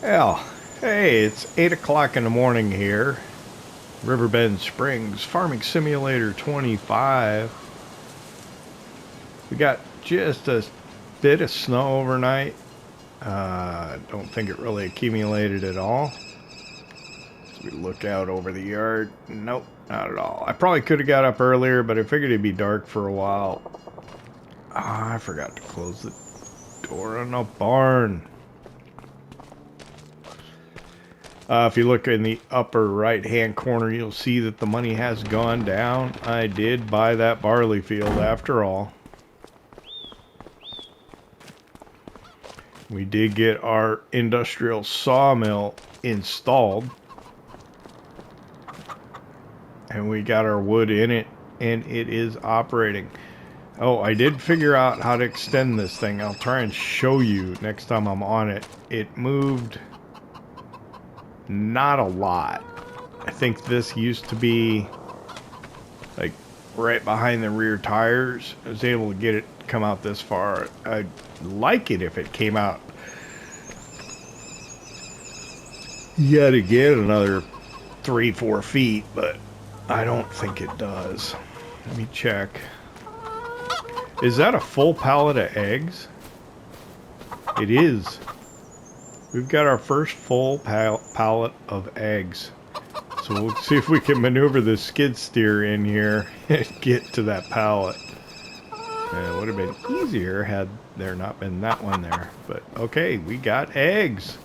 Well, hey, it's 8 o'clock in the morning here. Riverbend Springs, Farming Simulator 25. We got just a bit of snow overnight. Don't think it really accumulated at all. As we look out over the yard, nope, not at all. I probably could have got up earlier, but I figured it'd be dark for a while. I forgot to close the door on the barn. If you look in the upper right hand corner, you'll see that the money has gone down. I did buy that barley field after all. We did get our industrial sawmill installed. And we got our wood in it, and it is operating. Oh, I did figure out how to extend this thing. I'll try and show you next time I'm on it. It moved not a lot. I think this used to be like right behind the rear tires. I was able to get it come out this far. I'd like it if it came out yet again another 3-4 feet, but I don't think it does. Let me check. Is that a full pallet of eggs? It is. We've got our first full pallet of eggs. So we'll see if we can maneuver the skid steer in here and get to that pallet. It would have been easier had there not been that one there. But okay, we got eggs.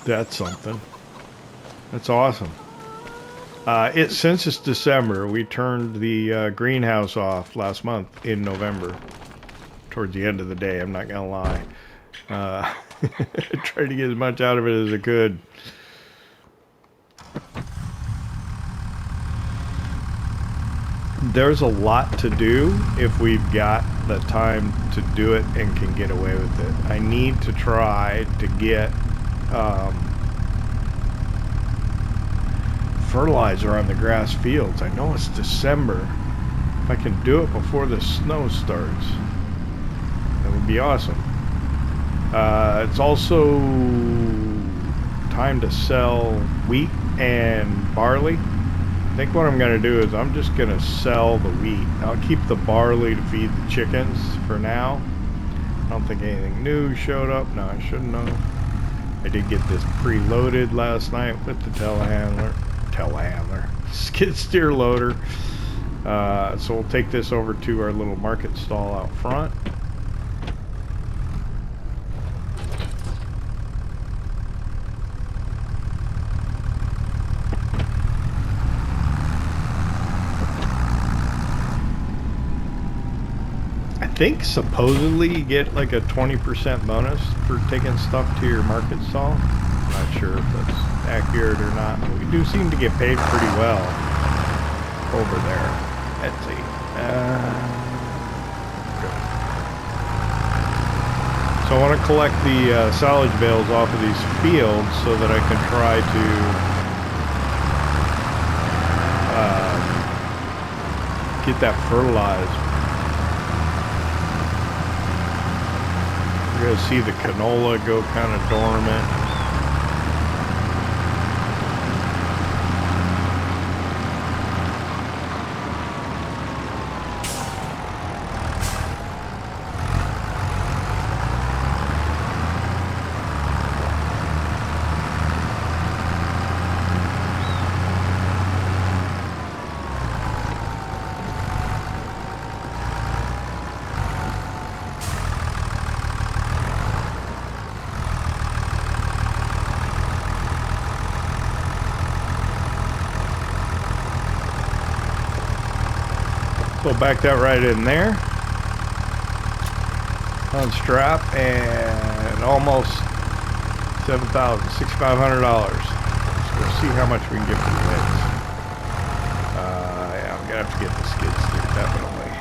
That's something. That's awesome. Since it's December, we turned the greenhouse off last month in November. Towards the end of the day, I'm not gonna lie. I tried to get as much out of it as I could. There's a lot to do if we've got the time to do it and can get away with it. I need to try to get fertilizer on the grass fields. I know it's December. If I can do it before the snow starts, that would be awesome. It's also time to sell wheat and barley. I think what I'm going to do is I'm just going to sell the wheat. I'll keep the barley to feed the chickens for now. I don't think anything new showed up. No, I shouldn't have. I did get this preloaded last night with the telehandler, skid steer loader. So we'll take this over to our little market stall out front. I think supposedly you get like a 20% bonus for taking stuff to your market stall. I'm not sure if that's accurate or not, but we do seem to get paid pretty well over there. Let's see. So I want to collect the silage bales off of these fields so that I can try to get that fertilized. You're going to see the canola go kind of dormant. So back that right in there. Unstrap and almost $6,500. So we'll see how much we can get for the eggs. Yeah, I'm gonna have to get the skid steer, definitely.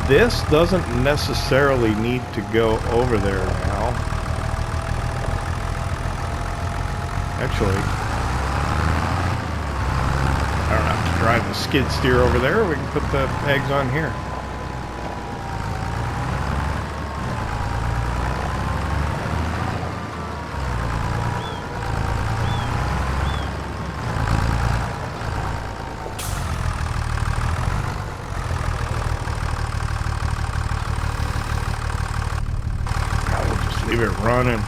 This doesn't necessarily need to go over there now. Actually, I don't have to drive the skid steer over there, or we can put the eggs on here. We'll just leave it running.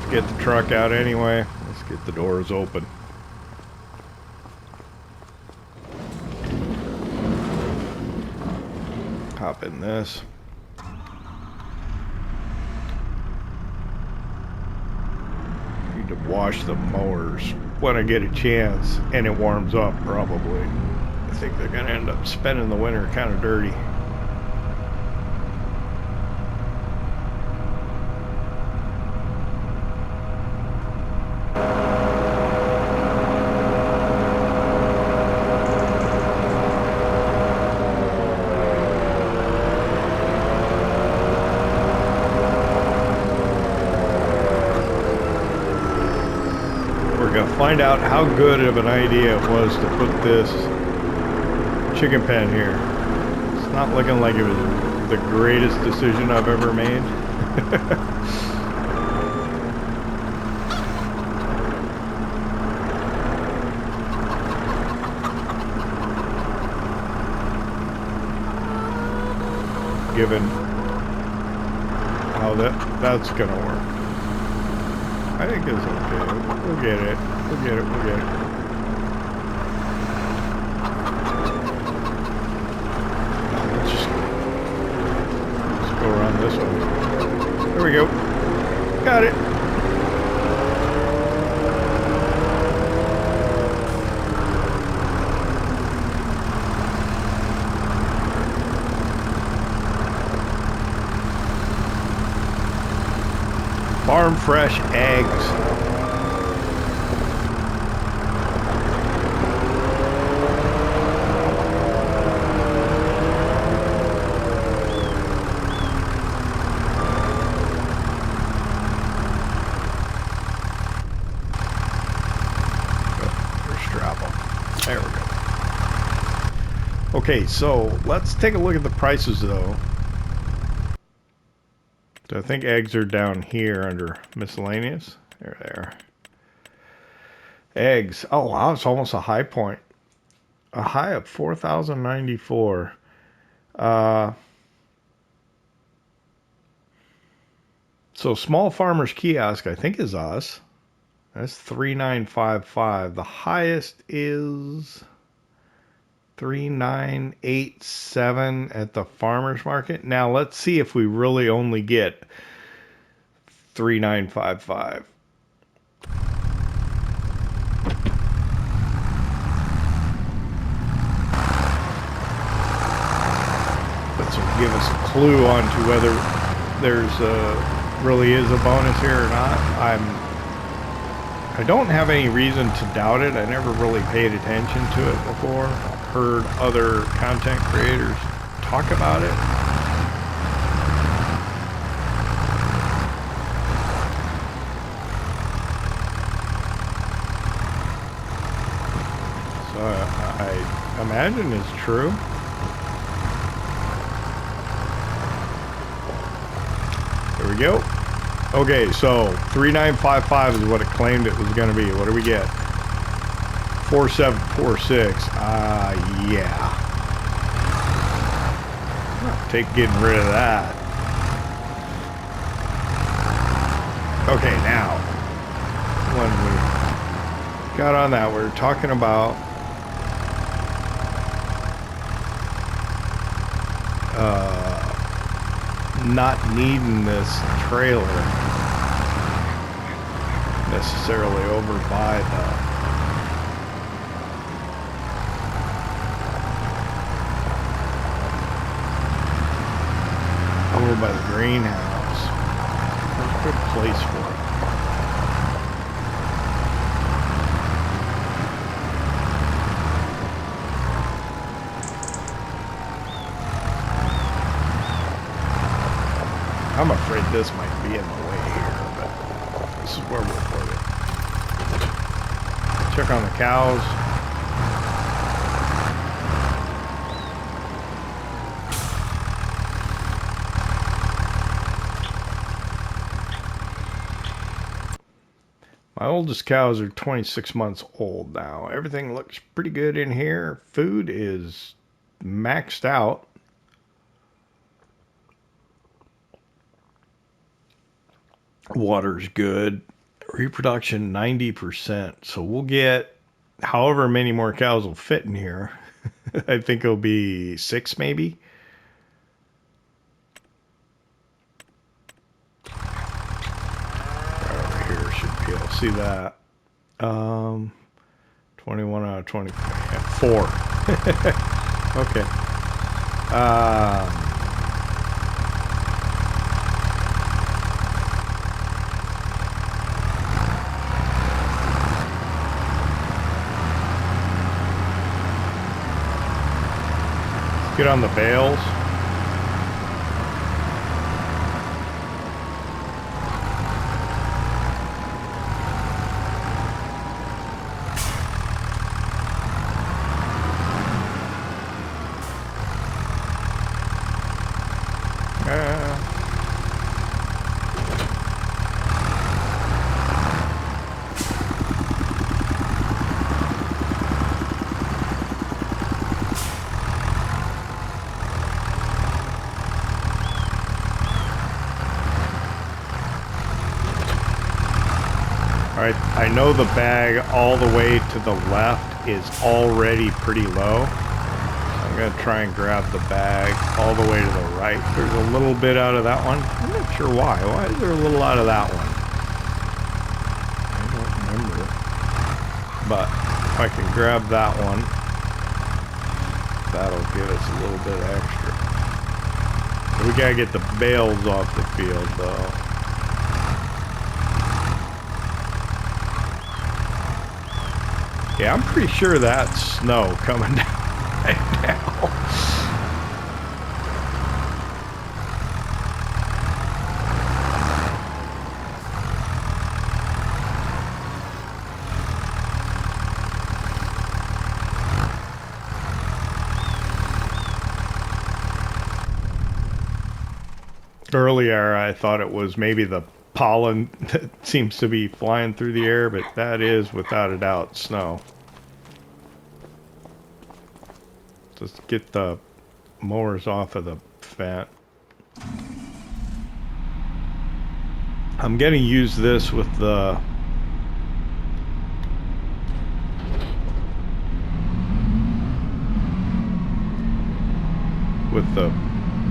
Get the truck out anyway. Let's get the doors open. Hop in this. Need to wash the mowers when I get a chance, and it warms up probably. I think they're gonna end up spending the winter kind of dirty. Find out how good of an idea it was to put this chicken pen here. It's not looking like it was the greatest decision I've ever made. Given how that's gonna work. I think it's okay. We'll get it. We'll get it. We'll get it. Let's go around this one. There we go. Got it. Farm fresh eggs. There we go. Okay, so let's take a look at the prices though. So I think eggs are down here under miscellaneous. There they are. Eggs. Oh wow, it's almost a high point. A high of 4,094. So Small Farmers Kiosk, I think, is us. That's 3,955. The highest is 3,987 at the farmers market. Now let's see if we really only get 3,955. This will give us a clue on to whether there's really is a bonus here or not. I don't have any reason to doubt it. I never really paid attention to it before. Heard other content creators talk about it. So I imagine it's true. There we go. Okay, so 3,955 is what it claimed it was going to be. What do we get? 4,746. Yeah. I'll take getting rid of that. Okay, now when we got on that, we were talking about not needing this trailer necessarily over by the greenhouse. There's a good place for it. I'm afraid this might be in the way here, but this is where we'll put it. Check on the cows. My oldest cows are 26 months old now. Everything looks pretty good in here. Food is maxed out. Water's good. Reproduction 90%. So we'll get however many more cows will fit in here. I think it'll be 6 maybe. Right over here should be able to see that. 21 out of 20. 4. Okay. Get on the bales. I know the bag all the way to the left is already pretty low. I'm going to try and grab the bag all the way to the right. There's a little bit out of that one. I'm not sure why. Why is there a little out of that one? I don't remember. But if I can grab that one, that'll give us a little bit extra. So we got to get the bales off the field though. Yeah, I'm pretty sure that's snow coming down right now. Earlier, I thought it was maybe the pollen that seems to be flying through the air, but that is without a doubt snow. Just get the mowers off of the fence. I'm going to use this with the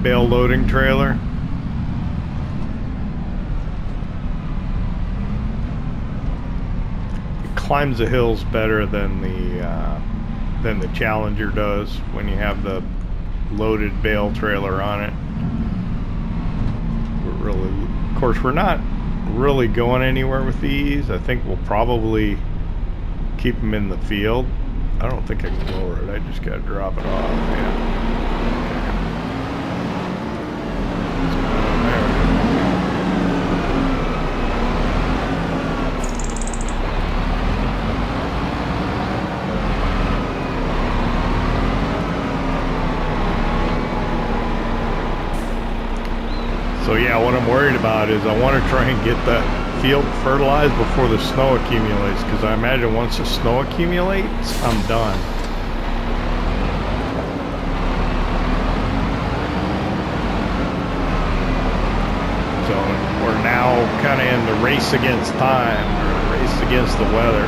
bale loading trailer. Climbs the hills better than the Challenger does when you have the loaded bale trailer on it. Of course, we're not really going anywhere with these. I think we'll probably keep them in the field. I don't think I can lower it. I just gotta drop it off. Yeah. So yeah, what I'm worried about is I want to try and get the field fertilized before the snow accumulates, because I imagine once the snow accumulates, I'm done. So we're now kind of in the race against time, or race against the weather.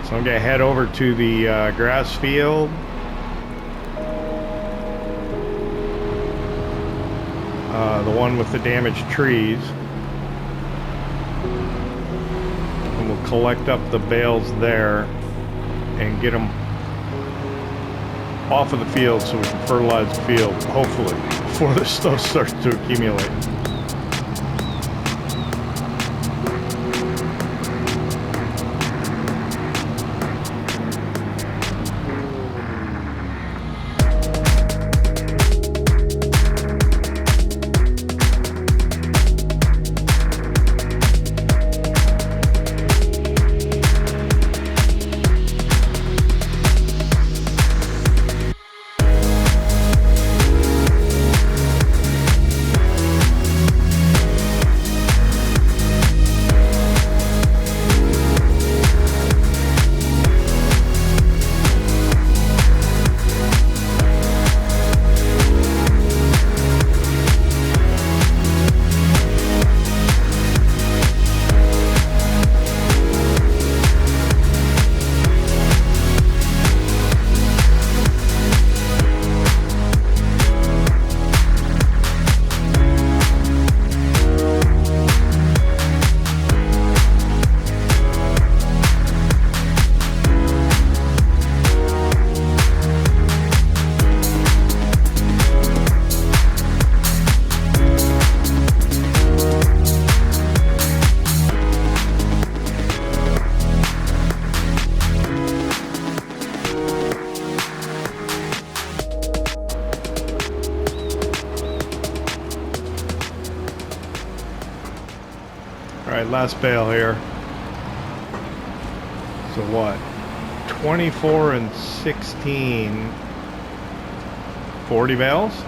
So I'm going to head over to the grass field. The one with the damaged trees. And we'll collect up the bales there and get them off of the field so we can fertilize the field, hopefully, before the snow starts to accumulate. Alright, last bale here. So what? 24 and 16. 40 bales?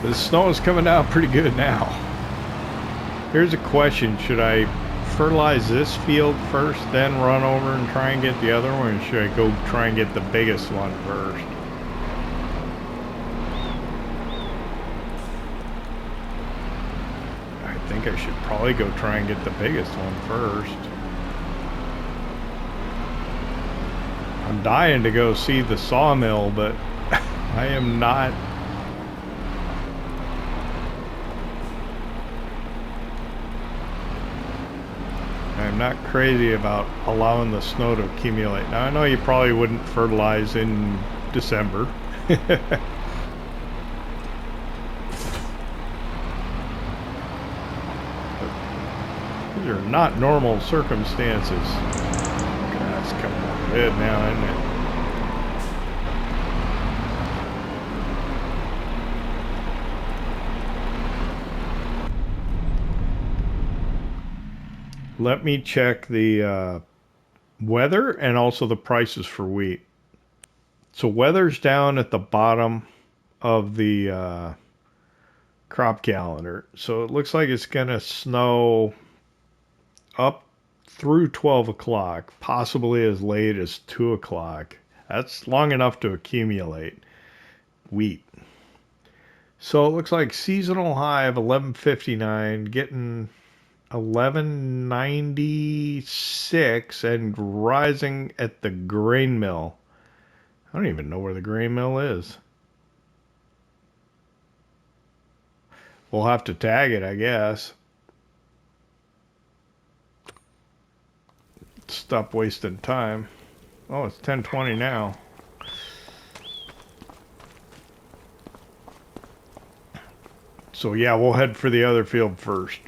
The snow is coming down pretty good now. Here's a question. Should I fertilize this field first, then run over and try and get the other one? Or should I go try and get the biggest one first? I think I should probably go try and get the biggest one first. I'm dying to go see the sawmill, but I am not. I'm not crazy about allowing the snow to accumulate. Now I know you probably wouldn't fertilize in December. These are not normal circumstances. God, it's coming on good now, isn't it? Let me check the weather and also the prices for wheat. So weather's down at the bottom of the crop calendar. So it looks like it's going to snow up through 12 o'clock, possibly as late as 2 o'clock. That's long enough to accumulate wheat. So it looks like seasonal high of 1159, getting 1196 and rising at the grain mill. I don't even know where the grain mill is. We'll have to tag it, I guess. Stop wasting time. Oh, it's 10:20 now. So yeah, we'll head for the other field first.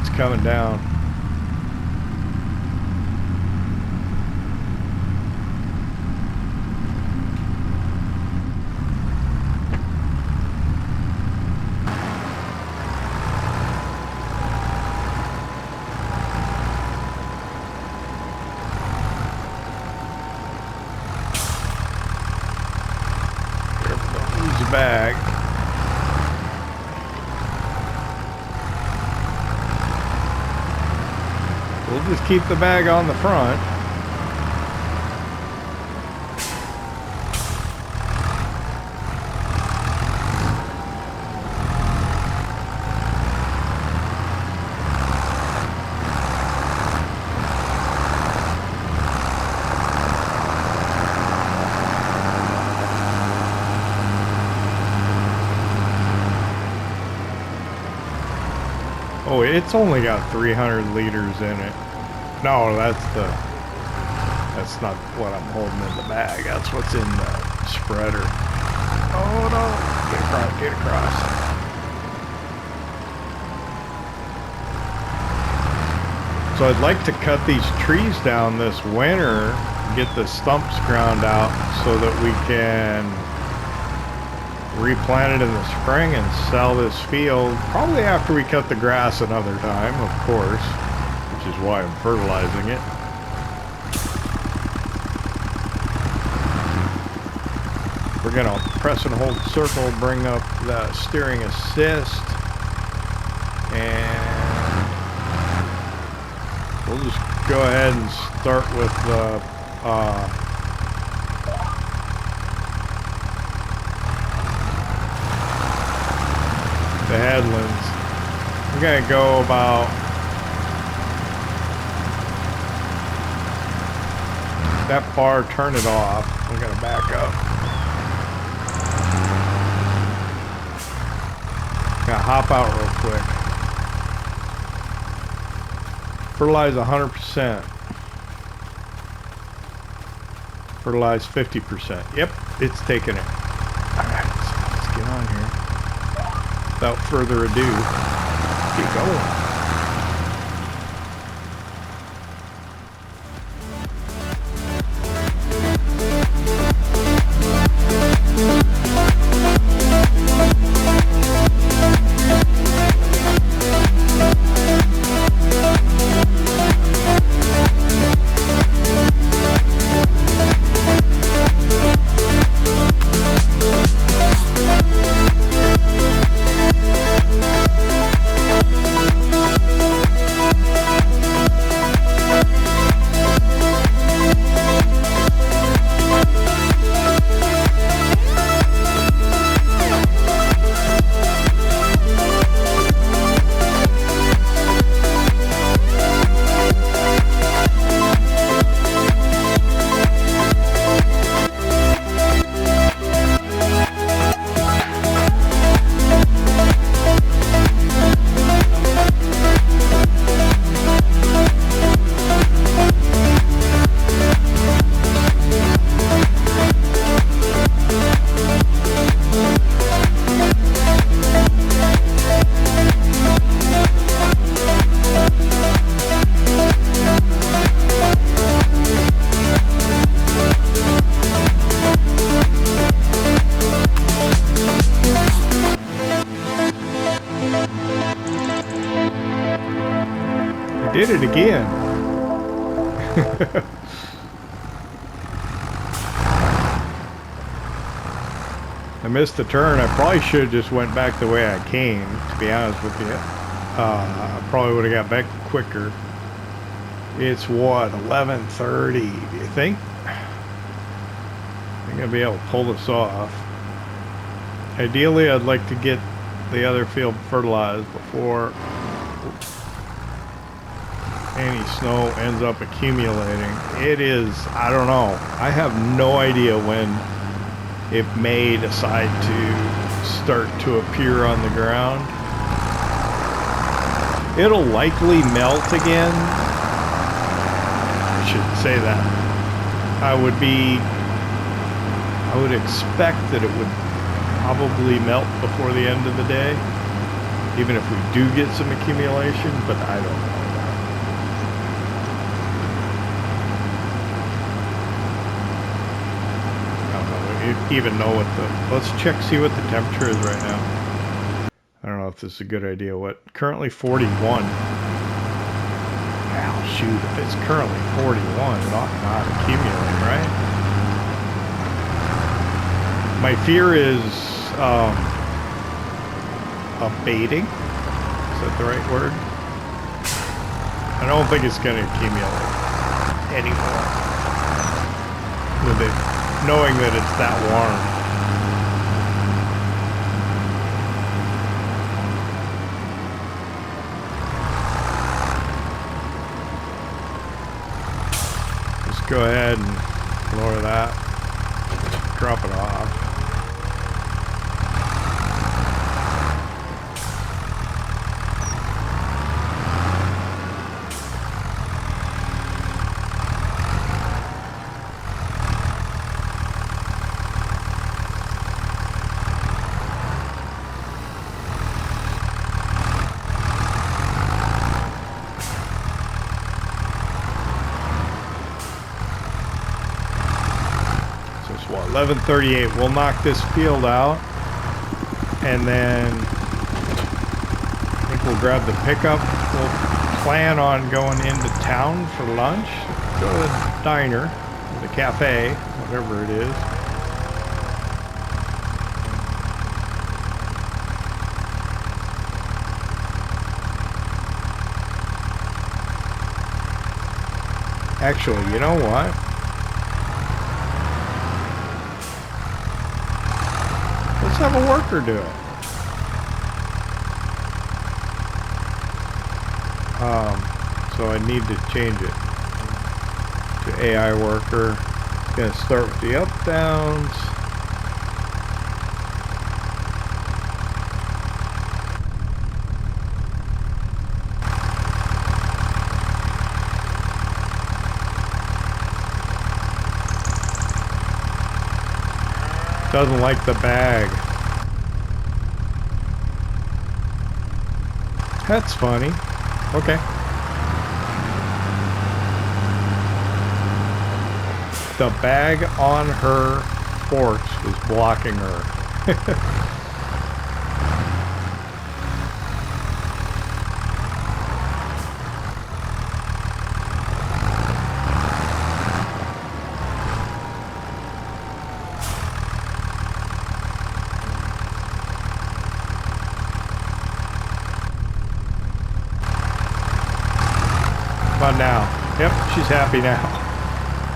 It's coming down. Careful, don't lose the bag. We'll just keep the bag on the front. Oh, it's only got 300 liters in it. No, that's not what I'm holding in the bag. That's what's in the spreader. Oh no, get across, get across. So I'd like to cut these trees down this winter, get the stumps ground out so that we can replant it in the spring and sell this field probably after we cut the grass another time, of course, which is why I'm fertilizing it. We're gonna press and hold circle, bring up the steering assist, and we'll just go ahead and start with the headlands. We're gonna go about that far, turn it off. We're gonna back up. Gonna hop out real quick. Fertilize 100%. Fertilize 50%. Yep, it's taking it. Alright, so let's get on here. Without further ado, keep going. Did it again. I missed the turn. I probably should have just went back the way I came, to be honest with you. I probably would have got back quicker. It's what, 11:30? Do you think? I'm gonna be able to pull this off. Ideally, I'd like to get the other field fertilized before any snow ends up accumulating. It is, I don't know. I have no idea when it may decide to start to appear on the ground. It'll likely melt again. I shouldn't say that. I would expect that it would probably melt before the end of the day, even if we do get some accumulation, but I don't know. Even know what the, let's check, see what the temperature is right now. I don't know if this is a good idea. What, currently 41. Well, shoot, if it's currently 41, it ought not accumulate, right? My fear is abating. Is that the right word? I don't think it's going to accumulate anymore with it. Knowing that it's that warm. Just go ahead and lower that. Drop it off. What, 11:38. We'll knock this field out, and then I think we'll grab the pickup. We'll plan on going into town for lunch. Go to the diner, the cafe, whatever it is. Actually, you know what? Let's have a worker do it. So I need to change it to AI worker. Gonna start with the up downs. Doesn't like the bag. That's funny. Okay. The bag on her forks was blocking her. About now. Yep, she's happy now.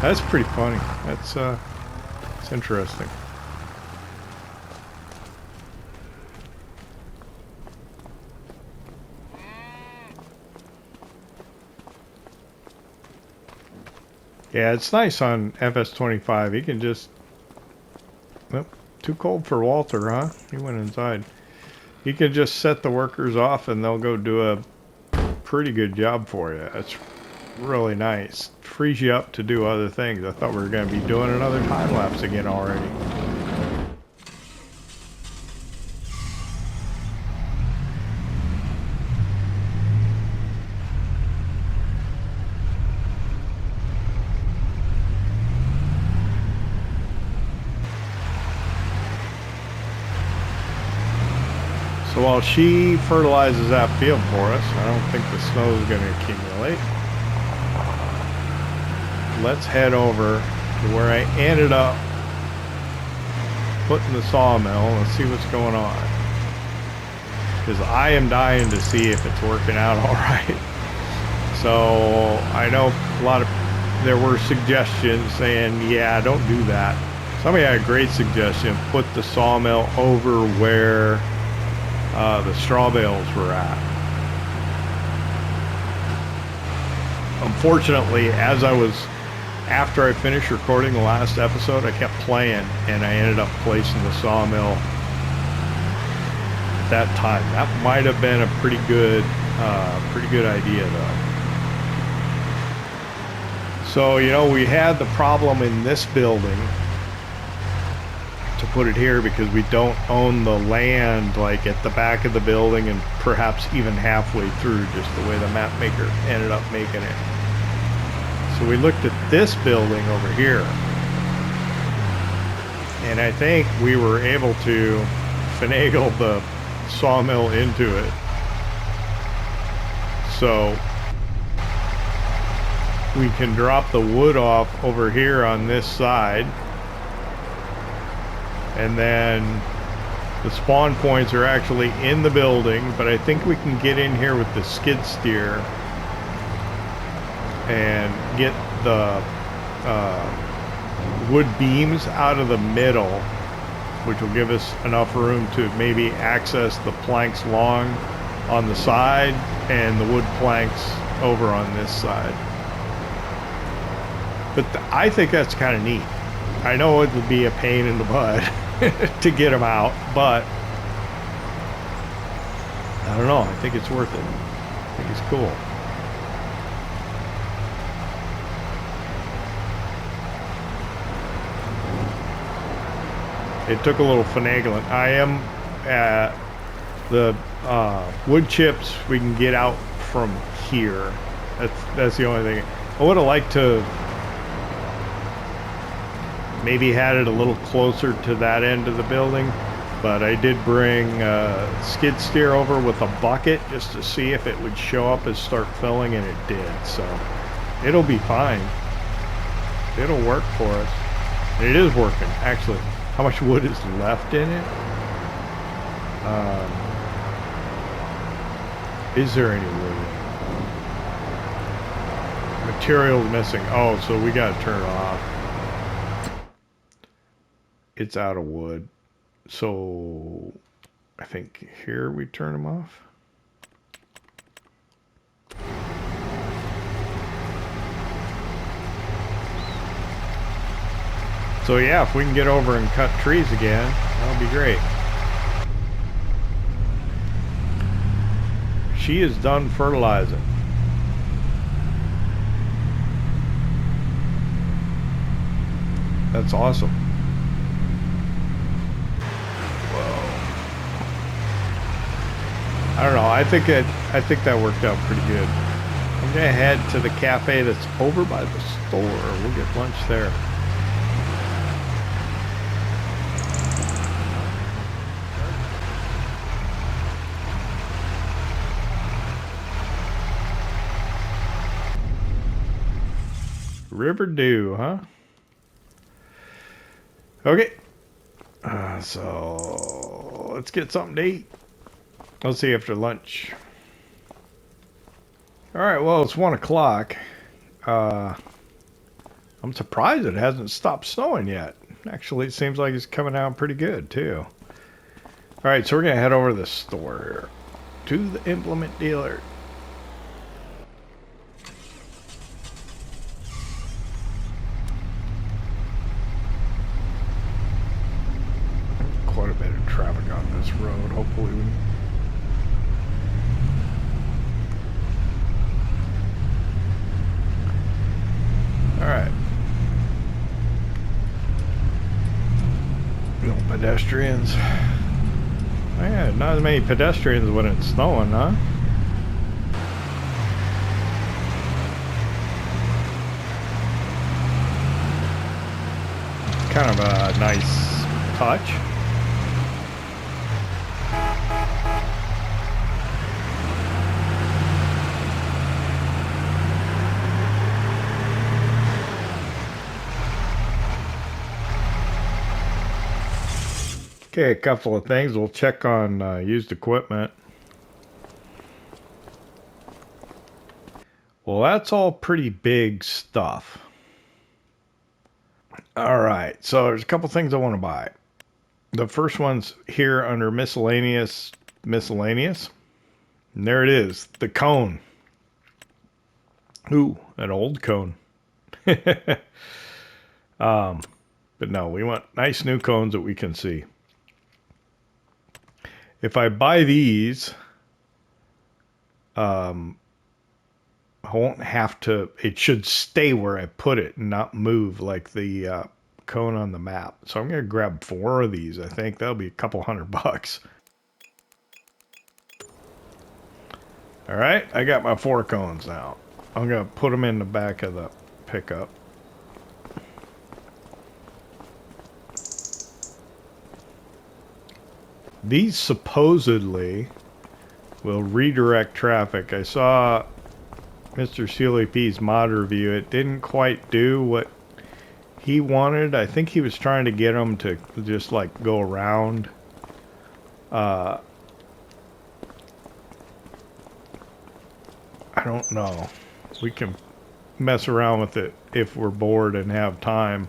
That's pretty funny. That's it's interesting. Yeah, it's nice on FS25. You can just... Well, too cold for Walter, huh? He went inside. You can just set the workers off and they'll go do a pretty good job for you. It's really nice. Frees you up to do other things. I thought we were going to be doing another time lapse again already. So So while she fertilizes that field for us, I don't think the snow is going to accumulate. Let's head over to where I ended up putting the sawmill and see what's going on. Because I am dying to see if it's working out all right. So I know there were suggestions saying, yeah, don't do that. Somebody had a great suggestion, put the sawmill over where the straw bales were at. Unfortunately, after I finished recording the last episode, I kept playing and I ended up placing the sawmill at that time. That might have been a pretty good idea though. So, you know, we had the problem in this building, to put it here, because we don't own the land like at the back of the building and perhaps even halfway through, just the way the map maker ended up making it. So we looked at this building over here, and I think we were able to finagle the sawmill into it. So we can drop the wood off over here on this side, and then the spawn points are actually in the building, but I think we can get in here with the skid steer and get the wood beams out of the middle, which will give us enough room to maybe access the planks long on the side and the wood planks over on this side. But I think that's kind of neat. I know it would be a pain in the butt to get them out, but I don't know. I think it's worth it. I think it's cool. It took a little finagling. I am at the wood chips we can get out from here. That's the only thing. I would have liked to maybe had it a little closer to that end of the building, but I did bring skid steer over with a bucket just to see if it would show up and start filling, and it did. So it'll be fine. It'll work for us. And it is working, actually. How much wood is left in it? Is there any wood in it? Materials missing. Oh, so we gotta turn it off. It's out of wood. So I think here we turn them off. So yeah, if we can get over and cut trees again, that'll be great. She is done fertilizing. That's awesome. Whoa. I don't know. I think that worked out pretty good. I'm gonna head to the cafe that's over by the store. We'll get lunch there. Riverdew, huh? Okay. So let's get something to eat. Let's see after lunch. All right. Well, it's 1 o'clock. I'm surprised it hasn't stopped snowing yet. Actually, it seems like it's coming out pretty good too. All right. So we're gonna head over to the store here, to the implement dealer. Quite a bit of traffic on this road. Hopefully we... Alright. No pedestrians. Oh yeah, not as many pedestrians when it's snowing, huh? Kind of a nice touch. Okay, a couple of things. We'll check on used equipment. Well, that's all pretty big stuff. All right, so there's a couple things I want to buy. The first one's here under miscellaneous. And there it is, the cone. Ooh, an old cone. But no, we want nice new cones that we can see. If I buy these, I won't have to, it should stay where I put it and not move like the cone on the map. So I'm going to grab 4 of these. I think that'll be a couple $100. All right, I got my 4 cones now. I'm going to put them in the back of the pickup. These supposedly will redirect traffic. I saw Mr. Sealy P's mod review. It didn't quite do what he wanted. I think he was trying to get them to just like go around. I don't know. We can mess around with it if we're bored and have time.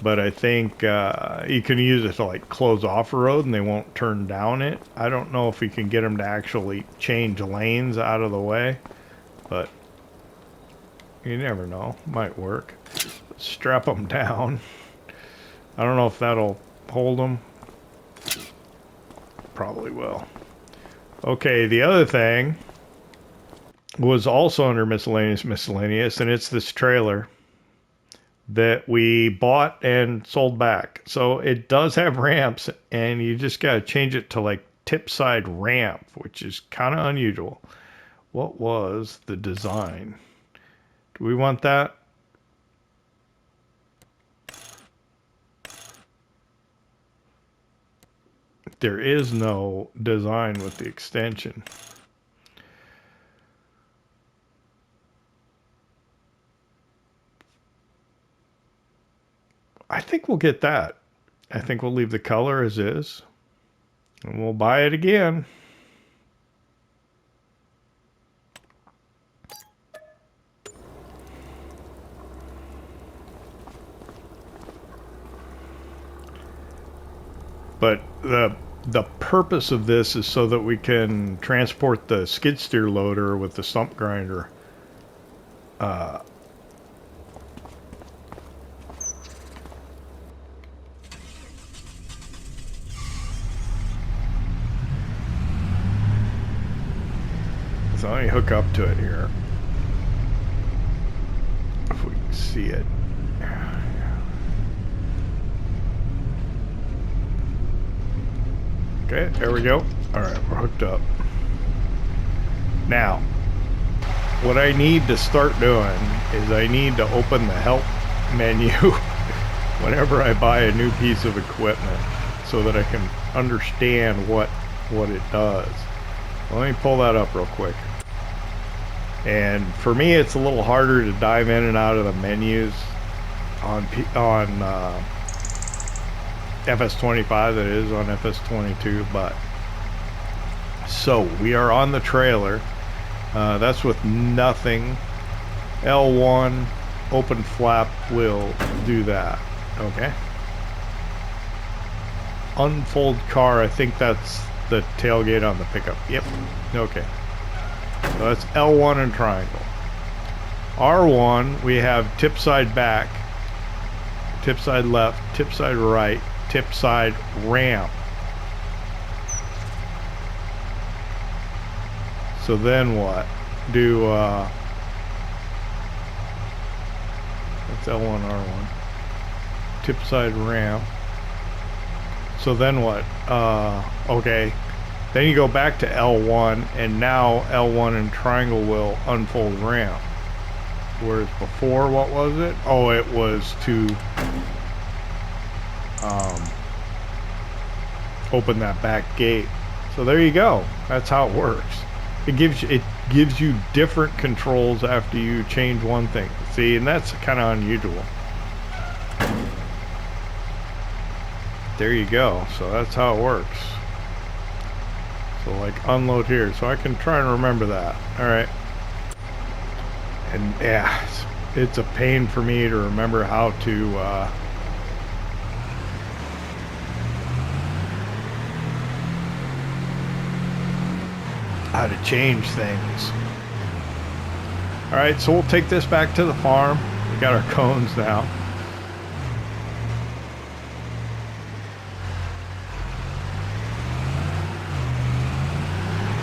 But I think you can use it to like close off a road and they won't turn down it. I don't know if we can get them to actually change lanes out of the way, but you never know. Might work. Strap them down. I don't know if that'll hold them. Probably will. Okay, the other thing was also under miscellaneous, and it's this trailer that we bought and sold back. So it does have ramps, and you just got to change it to like tip side ramp, which is kind of unusual. What was the design? Do we want that? There is no design with the extension. I think we'll get that. I think we'll leave the color as is. And we'll buy it again. But the purpose of this is so that we can transport the skid steer loader with the stump grinder so let me hook up to it here if we can see it. Okay, there we go. All right, we're hooked up. Now, what I need to start doing is I need to open the help menu whenever I buy a new piece of equipment so that I can understand what it does. Let me pull that up real quick. And for me, it's a little harder to dive in and out of the menus on FS25 than it is on FS22. But so we are on the trailer. That's with nothing. L1 open flap will do that. Okay. Unfold car. I think that's the tailgate on the pickup. Yep. Okay. So that's L1 and triangle. R1, we have tip side back, tip side left, tip side right, tip side ramp. So then what? Do that's L1, R1. Tip side ramp. So then what? Okay. Then you go back to L1, and now L1 and triangle will unfold ramp. Whereas before, what was it? Oh, it was to open that back gate. So there you go. That's how it works. It gives you different controls after you change one thing. See, and that's kind of unusual. there you go. So that's how it works. So like unload here. So I can try and remember that. All right. And yeah, it's a pain for me to remember how to change things. All right, so we'll take this back to the farm. We got our cones now.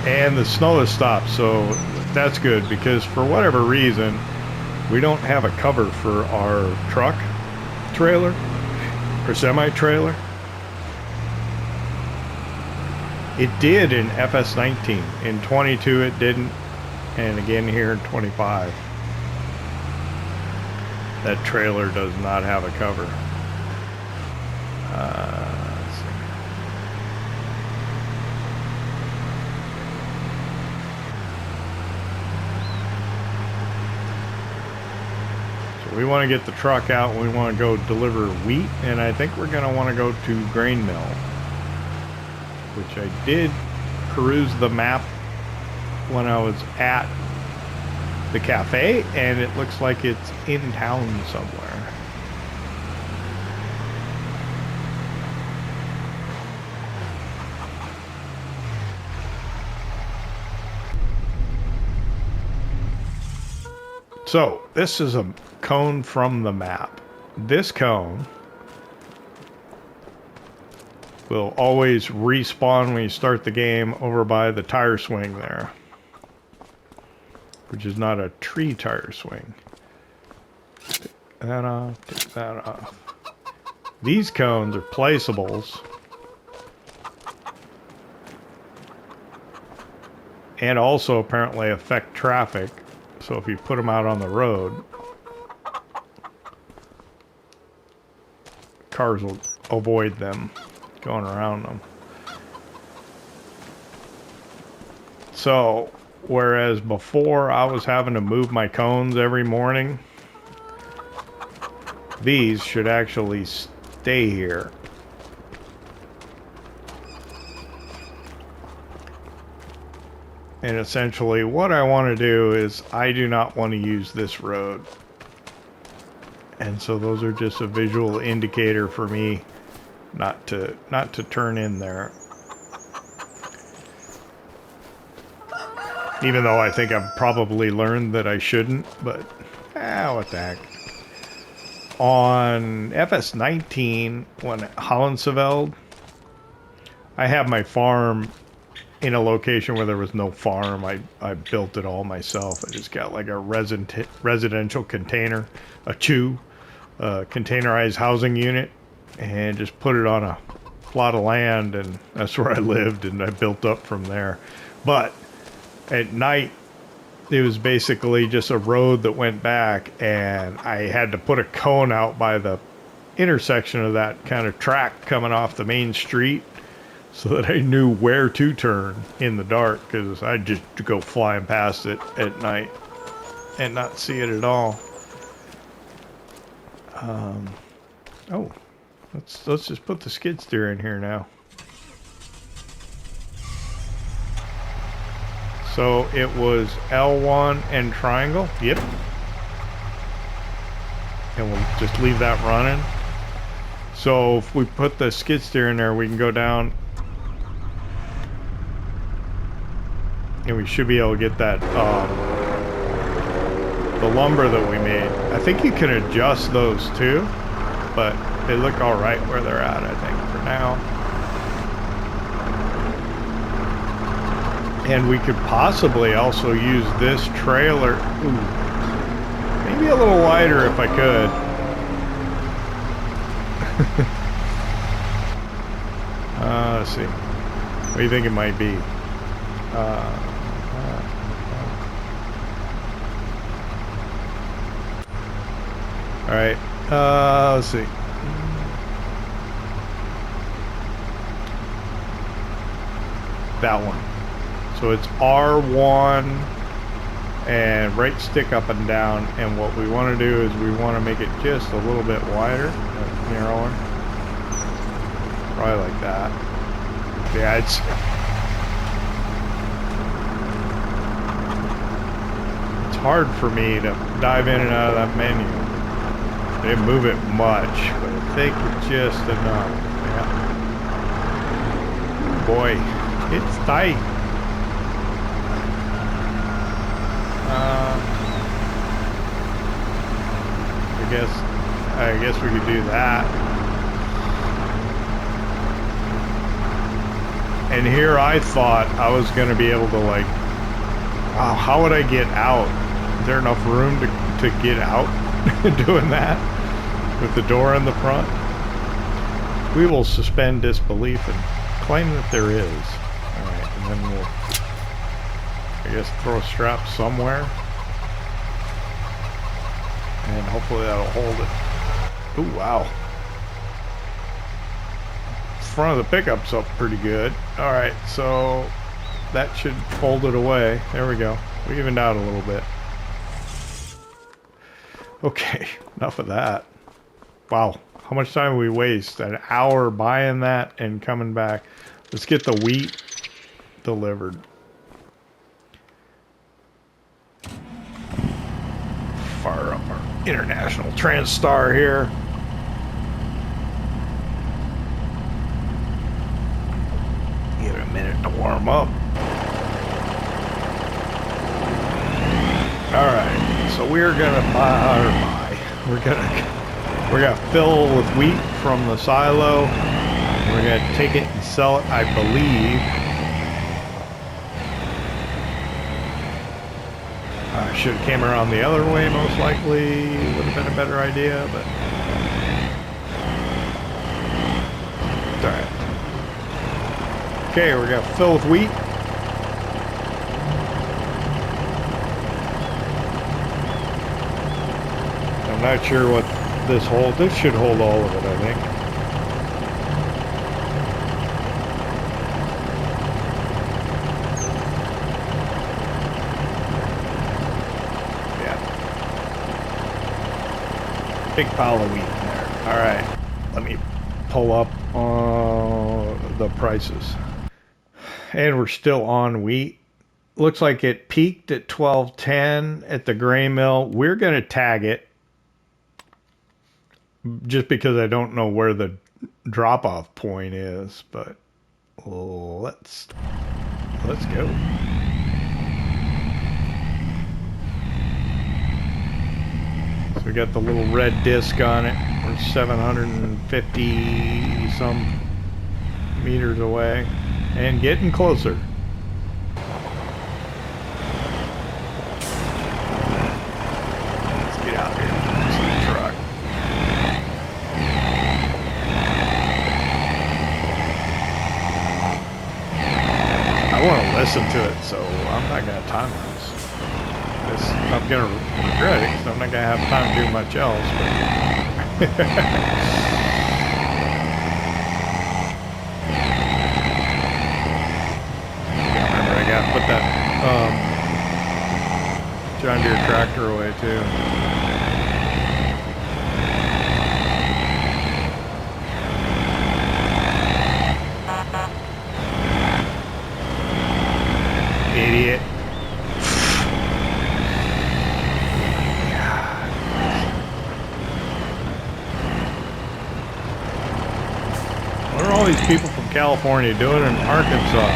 And the snow has stopped, so that's good, because for whatever reason, we don't have a cover for our truck trailer or semi-trailer. It did in FS19. In 22 it didn't, and again here in 25. That trailer does not have a cover. Let's see. So we want to get the truck out. We want to go deliver wheat, and I think we're going to want to go to grain mill, which I did peruse the map when I was at the cafe, and it looks like it's in town somewhere. So this is a cone from the map. This cone will always respawn when you start the game over by the tire swing there, which is not a tree tire swing. Take that off, take that off. These cones are placeables, and also apparently affect traffic. So if you put them out on the road, cars will avoid them going around them. So whereas before I was having to move my cones every morning, these should actually stay here. And essentially what I want to do is I do not want to use this road. And so those are just a visual indicator for me not to turn in there. Even though I think I've probably learned that I shouldn't, but what the heck. On FS19, when Hollandsveld, I have my farm in a location where there was no farm. I built it all myself. I just got like a residential container, a containerized housing unit, and just put it on a plot of land, and that's where I lived, and I built up from there. But at night, it was basically just a road that went back, and I had to put a cone out by the intersection of that kind of track coming off the main street so that I knew where to turn in the dark, because I'd just go flying past it at night and not see it at all. Oh, let's just put the skid steer in here now. So it was L1 and triangle. Yep. And we'll just leave that running. So if we put the skid steer in there, we can go down and we should be able to get that the lumber that we made. I think you can adjust those too, but they look all right where they're at, I think, for now. And we could possibly also use this trailer. Ooh, maybe a little wider if I could. Let's see. What do you think it might be? All right. Let's see. That one. So it's R1 and right stick up and down, and what we want to do is we want to make it just a little bit wider, narrower. Probably like that. Yeah, it's hard for me to dive in and out of that menu. They didn't move it much, but I think just enough. Yeah. Boy, it's tight. I guess we could do that. And here I thought I was going to be able to, like, wow, how would I get out? Is there enough room to get out doing that with the door in the front? We will suspend disbelief and claim that there is. All right, and then we'll, I guess, throw a strap somewhere. And hopefully that'll hold it. Ooh, wow. Front of the pickup's up pretty good. All right, so that should fold it away. There we go. We evened out a little bit. Okay, enough of that. Wow, how much time we waste? An hour buying that and coming back. Let's get the wheat delivered. Fire up our international Transstar here. Give it a minute to warm up. All right, so we're gonna we're gonna fill with wheat from the silo. We're gonna take it and sell it, I believe. I should have came around the other way, most likely. Would have been a better idea, but it's all right. Okay, we're gonna fill with wheat. I'm not sure what this holds. This should hold all of it, I think. Yeah. Big pile of wheat in there. All right. Let me pull up the prices. And we're still on wheat. Looks like it peaked at $12.10 at the grain mill. We're going to tag it just because I don't know where the drop-off point is, but let's go. So we got the little red disc on it. We're 750 some meters away and getting closer. Let's get out here. See the truck. I want to listen to it, so I'm not going to time this. I'm going to regret it because I'm not going to have time to do much else. But remember, I got to put that John Deere tractor away too. Idiot. What are all these people from California doing in Arkansas?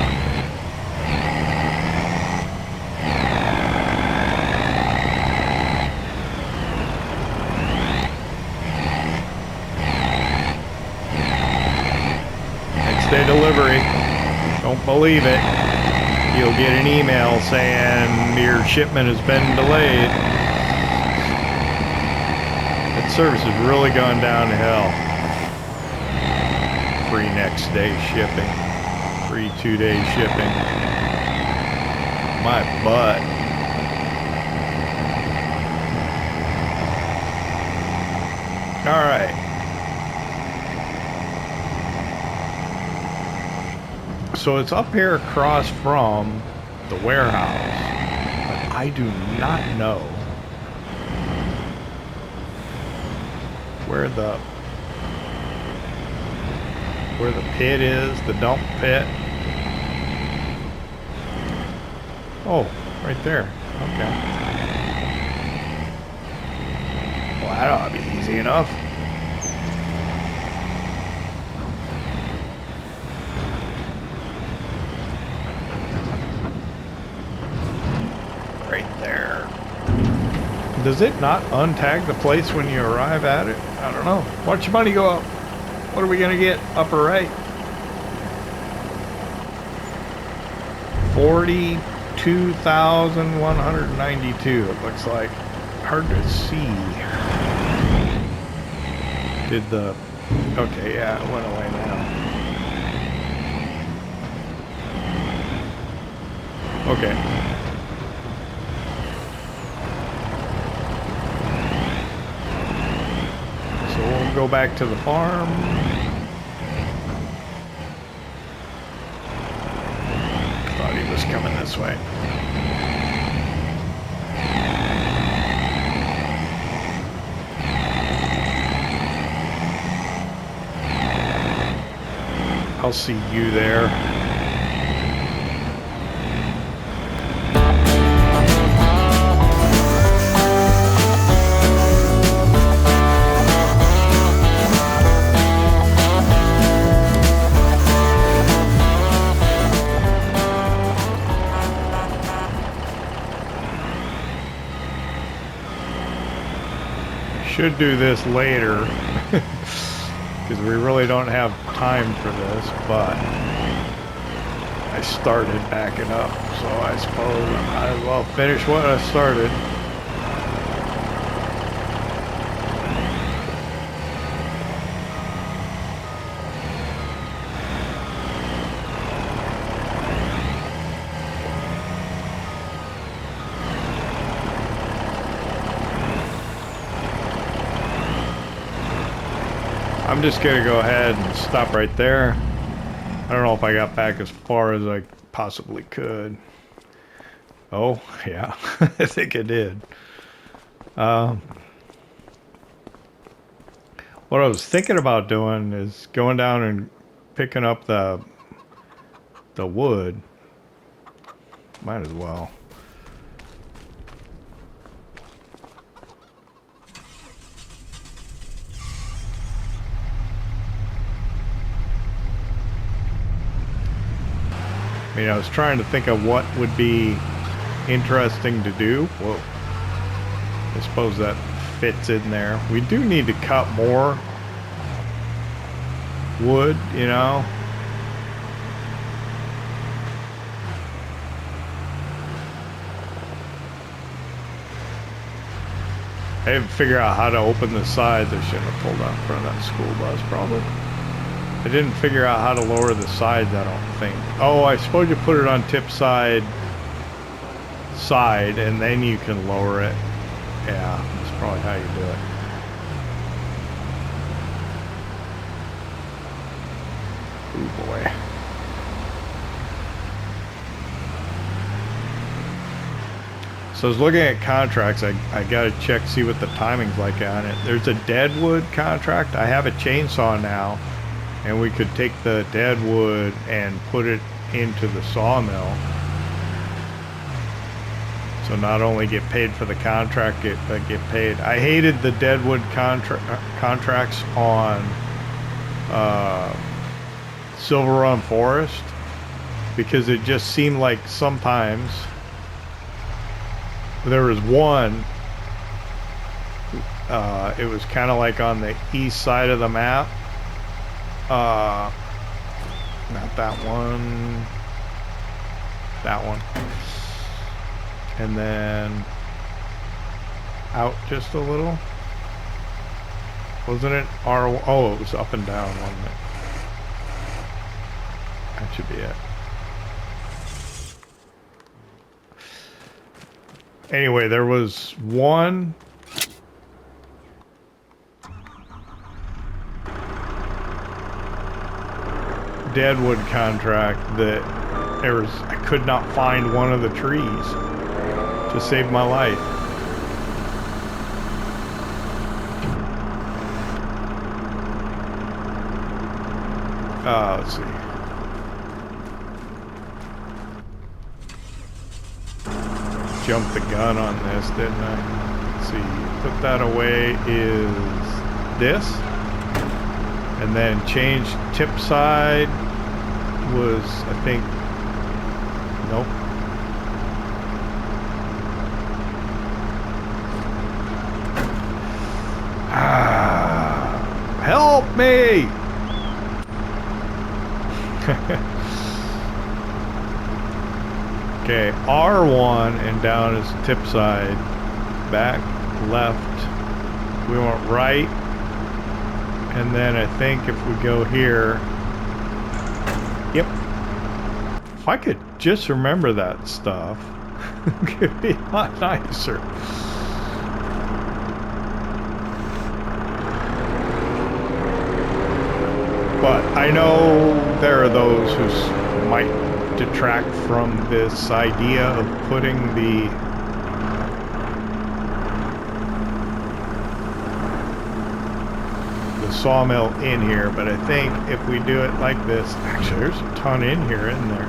Next day delivery. Don't believe it. You'll get an email saying your shipment has been delayed. That service has really gone down to hell. Free next day shipping. Free 2-day shipping. My butt. All right. So it's up here across from the warehouse, but I do not know where where the pit is, the dump pit. Oh, right there. Okay. Well, that ought to be easy enough. Right there. Does it not untag the place when you arrive at it? I don't know. Watch your money go up. What are we gonna get? Upper right. 42,192. It looks like. Hard to see. Did the... Okay, yeah, it went away now. Okay. So we'll go back to the farm. Thought he was coming this way. I'll see you there. Should do this later because we really don't have time for this, but I started backing up, so I suppose I might as well finish what I started. I'm just gonna go ahead and stop right there. I don't know if I got back as far as I possibly could. Oh, yeah, I think I did. What I was thinking about doing is going down and picking up the wood. Might as well. I mean, I was trying to think of what would be interesting to do. Whoa. I suppose that fits in there. We do need to cut more wood, you know. I didn't figure out how to open the sides. I shouldn't have pulled out in front of that school bus, probably. I didn't figure out how to lower the sides, I don't think. Oh, I suppose you put it on tip side, and then you can lower it. Yeah, that's probably how you do it. Ooh, boy. So I was looking at contracts. I got to check, see what the timing's like on it. There's a deadwood contract. I have a chainsaw now. And we could take the dead wood and put it into the sawmill. So not only get paid for the contract, but get paid. I hated the deadwood contracts on Silver Run Forest because it just seemed like sometimes there was one. It was kind of like on the east side of the map. Not that one. That one. And then out just a little. Wasn't it R? Oh, it was up and down, wasn't it? That should be it. Anyway, there was one deadwood contract that I could not find one of the trees to save my life. Let's see. Jumped the gun on this, didn't I? Let's see. Put that away is this. And then change tip side was, I think, nope. Help me! Okay, R1 and down is tip side. Back, left. We went right. And then I think if we go here. Yep. If I could just remember that stuff, it could be a lot nicer. But I know there are those who might detract from this idea of putting the sawmill in here, but I think if we do it like this, actually there's a ton in here, isn't there?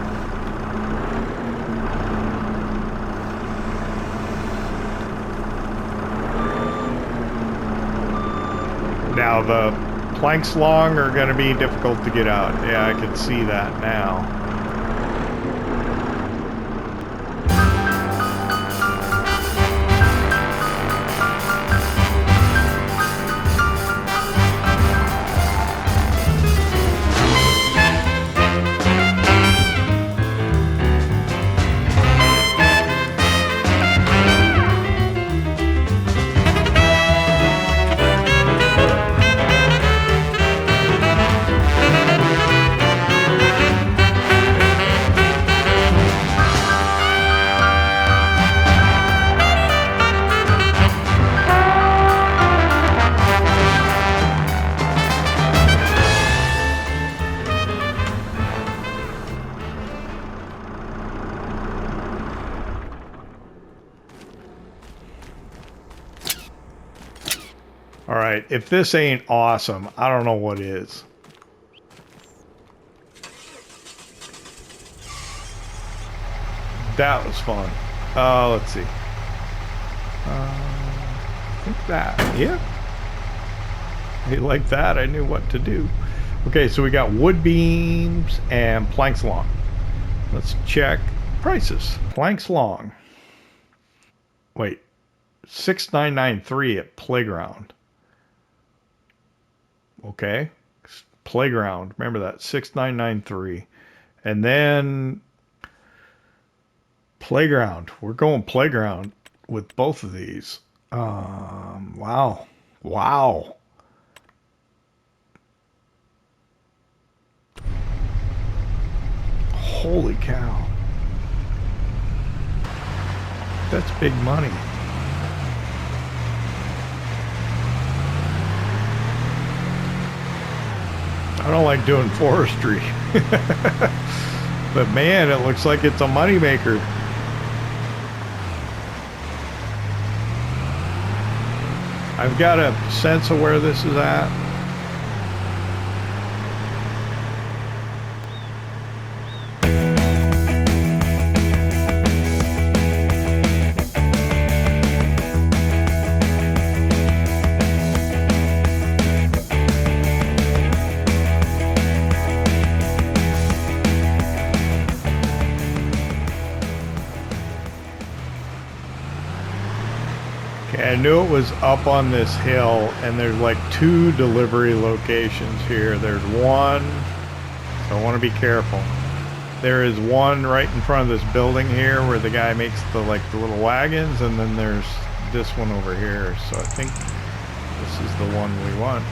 Now the planks long are going to be difficult to get out. Yeah, I can see that now. All right, if this ain't awesome, I don't know what is. That was fun. Let's see. I think that, yeah. Like that, I knew what to do. Okay, so we got wood beams and planks long. Let's check prices. Planks long. Wait, 6,993 at Playground. Okay, Playground. Remember that, 6,993, and then Playground. We're going Playground with both of these. Wow. Holy cow. That's big money. I don't like doing forestry. But man, it looks like it's a moneymaker. I've got a sense of where this is at. I knew it was up on this hill, and there's like 2 delivery locations here. There's one, so I want to be careful. There is one right in front of this building here where the guy makes the little wagons, and then there's this one over here. So I think this is the one we want.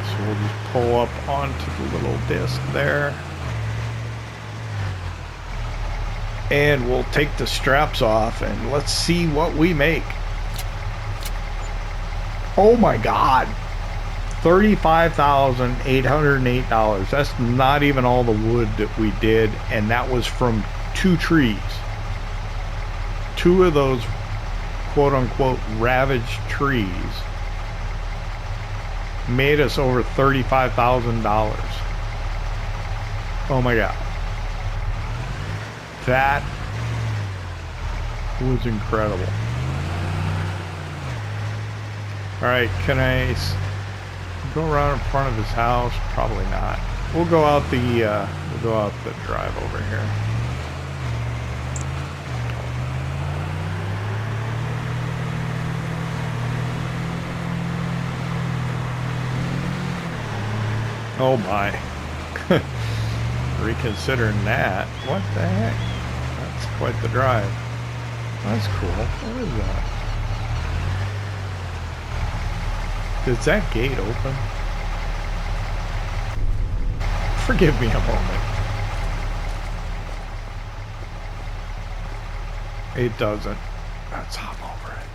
So we'll just pull up onto the little disc there. And we'll take the straps off and let's see what we make. Oh my God. $35,808. That's not even all the wood that we did. And that was from 2 trees. 2 of those quote unquote ravaged trees. made us over $35,000. Oh my God. That was incredible. All right, can I go around in front of his house? Probably not. We'll go out the drive over here. Oh my. Reconsidering that. What the heck? That's quite the drive. That's cool. What is that? Is that gate open? Forgive me a moment. It doesn't. Let's hop over it.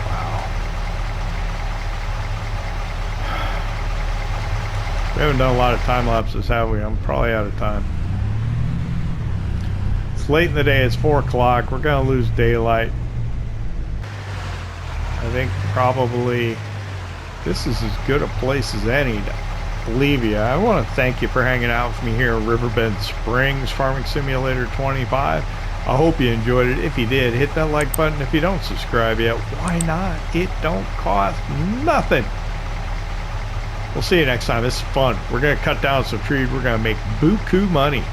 Wow. We haven't done a lot of time lapses, have we? I'm probably out of time. It's late in the day. It's 4 o'clock. We're gonna lose daylight. I think probably this is as good a place as any to leave you. I want to thank you for hanging out with me here in Riverbend Springs, Farming Simulator 25. I hope you enjoyed it. If you did, hit that like button. If you don't subscribe yet, why not? It don't cost nothing. We'll see you next time. This is fun. We're going to cut down some trees. We're going to make buku money.